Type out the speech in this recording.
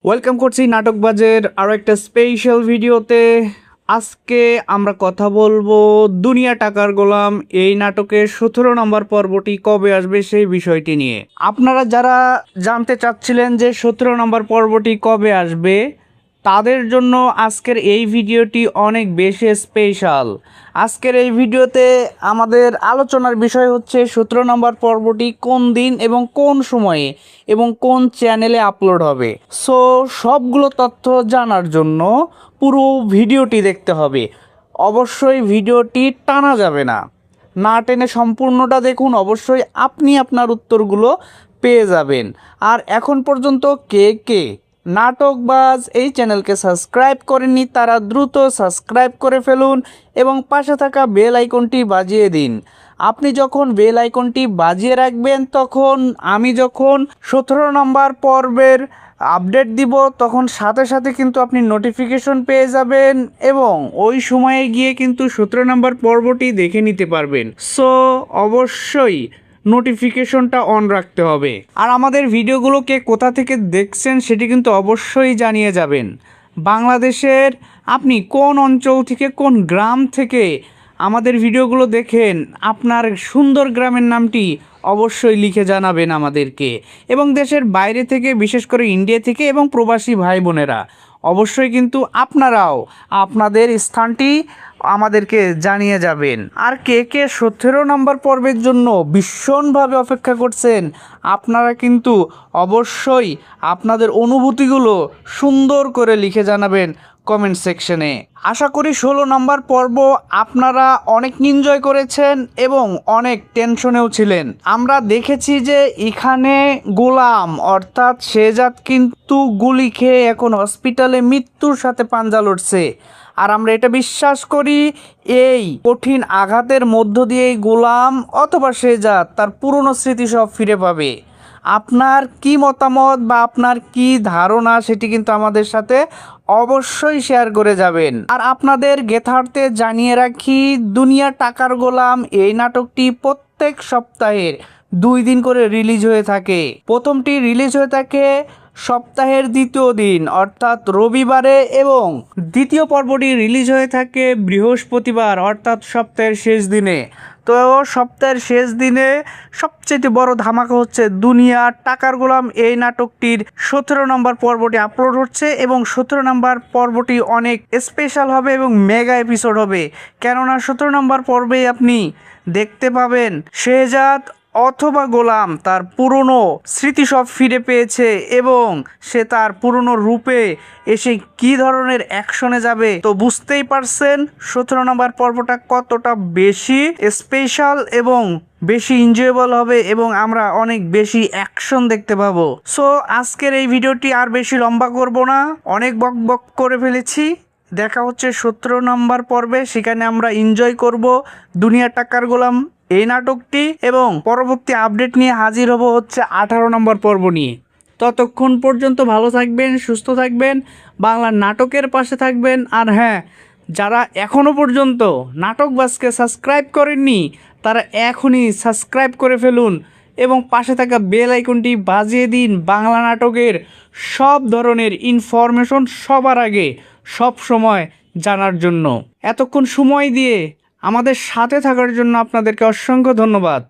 Welcome করছি নাটকবাজের আরও একটা স্পেশাল ভিডিওতে। আজকে আমরা কথা বলবো দুনিয়া টাকার গোলাম এই নাটকের 17 নম্বর পর্বটি কবে আসবে সেই বিষয়টি নিয়ে। আপনারা যারা জানতে চাচ্ছিলেন যে 17 নম্বর পর্বটি কবে আসবে, তাদের জন্য আজকের এই ভিডিওটি অনেক বেশি স্পেশাল। আজকের এই ভিডিওতে আমাদের আলোচনার বিষয় হচ্ছে 17 নম্বর পর্বটি কোন দিন এবং কোন সময়ে এবং কোন চ্যানেলে আপলোড হবে। সো সবগুলো তথ্য জানার জন্য পুরো ভিডিওটি দেখতে হবে। অবশ্যই ভিডিওটি টানা যাবে না, না টেনে সম্পূর্ণটা দেখুন। অবশ্যই আপনি আপনার উত্তরগুলো পেয়ে যাবেন। আর এখন পর্যন্ত কে কে নাটকবাজ এই চ্যানেলকে সাবস্ক্রাইব করেননি তারা দ্রুত সাবস্ক্রাইব করে ফেলুন এবং পাশে থাকা বেল আইকনটি বাজিয়ে দিন। আপনি যখন বেল আইকনটি বাজিয়ে রাখবেন, তখন আমি যখন 17 নম্বর পর্বের আপডেট দিব তখন সাথে সাথে কিন্তু আপনি নোটিফিকেশন পেয়ে যাবেন এবং ওই সময়ে গিয়ে কিন্তু 17 নম্বর পর্বটি দেখে নিতে পারবেন। সো অবশ্যই নোটিফিকেশনটা অন রাখতে হবে। আর আমাদের ভিডিওগুলোকে কোথা থেকে দেখছেন সেটি কিন্তু অবশ্যই জানিয়ে যাবেন। বাংলাদেশের আপনি কোন অঞ্চল থেকে, কোন গ্রাম থেকে আমাদের ভিডিওগুলো দেখেন, আপনার সুন্দর গ্রামের নামটি অবশ্যই লিখে জানাবেন আমাদেরকে। এবং দেশের বাইরে থেকে, বিশেষ করে ইন্ডিয়া থেকে এবং প্রবাসী ভাই বোনেরা, অবশ্যই কিন্তু আপনারাও আপনাদের স্থানটি আমাদেরকে জানিয়ে যাবেন। আর কে কে 17 নম্বর পর্বের জন্য ভীষণভাবে অপেক্ষা করছেন, আপনারা কিন্তু অবশ্যই আপনাদের অনুভূতিগুলো সুন্দর করে লিখে জানাবেন কমেন্ট সেকশনে। আশা করি 16 নম্বর পর্ব আপনারা অনেক এনজয় করেছেন এবং অনেক টেনশনেও ছিলেন। আমরা দেখেছি যে এখানে গোলাম অর্থাৎ শেহজাদ কিন্তু গুলি খেয়ে এখন হসপিটালে মৃত্যুর সাথে পাঞ্জা লড়ছে। আর আমরা এটা বিশ্বাস করি এই কঠিন আঘাতের মধ্য দিয়েই গোলাম অথবা শেহজাদ তার পুরনো স্মৃতি সব ফিরে পাবে। আপনার কি মতামত বা আপনার কি ধারণা সেটি কিন্তু আমাদের সাথে অবশ্যই শেয়ার করে যাবেন। আর আপনাদের জ্ঞাতার্থে জানিয়ে রাখি, দুনিয়া টাকার গোলাম এই নাটকটি প্রত্যেক সপ্তাহের 2 দিন করে রিলিজ হয়ে থাকে। প্রথমটি রিলিজ হয়ে থাকে সপ্তাহের দ্বিতীয় দিন অর্থাৎ রবিবারে এবং দ্বিতীয় পর্বটি রিলিজ হয়ে থাকে বৃহস্পতিবার অর্থাৎ সপ্তাহের শেষ দিনে। তো সপ্তাহের শেষ দিনে সবচেয়ে বড় ধামাকা হচ্ছে দুনিয়া টাকার গোলাম এই নাটকটির 17 নম্বর পর্বটি আপলোড হচ্ছে এবং 17 নম্বর পর্বটি অনেক স্পেশাল হবে এবং মেগা এপিসোড হবে। কেননা 17 নম্বর পর্বে আপনি দেখতে পাবেন শেহজাদ অথবা গোলাম তার পুরনো স্মৃতি সব ফিরে পেয়েছে এবং সে তার পুরনো রূপে এসে কি ধরনের অ্যাকশনে যাবে। তো বুঝতেই পারছেন 17 নম্বর পর্বটা কতটা বেশি স্পেশাল এবং বেশি এনজয়েবল হবে এবং আমরা অনেক বেশি অ্যাকশন দেখতে পাবো। সো আজকের এই ভিডিওটি আর বেশি লম্বা করব না, অনেক বক বক করে ফেলেছি। দেখা হচ্ছে 17 নম্বর পর্বে, সেখানে আমরা এনজয় করব দুনিয়া টাকার গোলাম এই নাটকটি এবং পরবর্তী আপডেট নিয়ে হাজির হব হচ্ছে 18 নম্বর পর্ব নিয়ে। ততক্ষণ পর্যন্ত ভালো থাকবেন, সুস্থ থাকবেন, বাংলা নাটকের পাশে থাকবেন। আর হ্যাঁ, যারা এখনও পর্যন্ত নাটকবাজকে সাবস্ক্রাইব করেননি তারা এখনই সাবস্ক্রাইব করে ফেলুন এবং পাশে থাকা বেল আইকনটি বাজিয়ে দিন বাংলা নাটকের সব ধরনের ইনফরমেশন সবার আগে সব সময় জানার জন্য। এতক্ষণ সময় দিয়ে আমাদের সাথে থাকার জন্য আপনাদেরকে অসংখ্য ধন্যবাদ।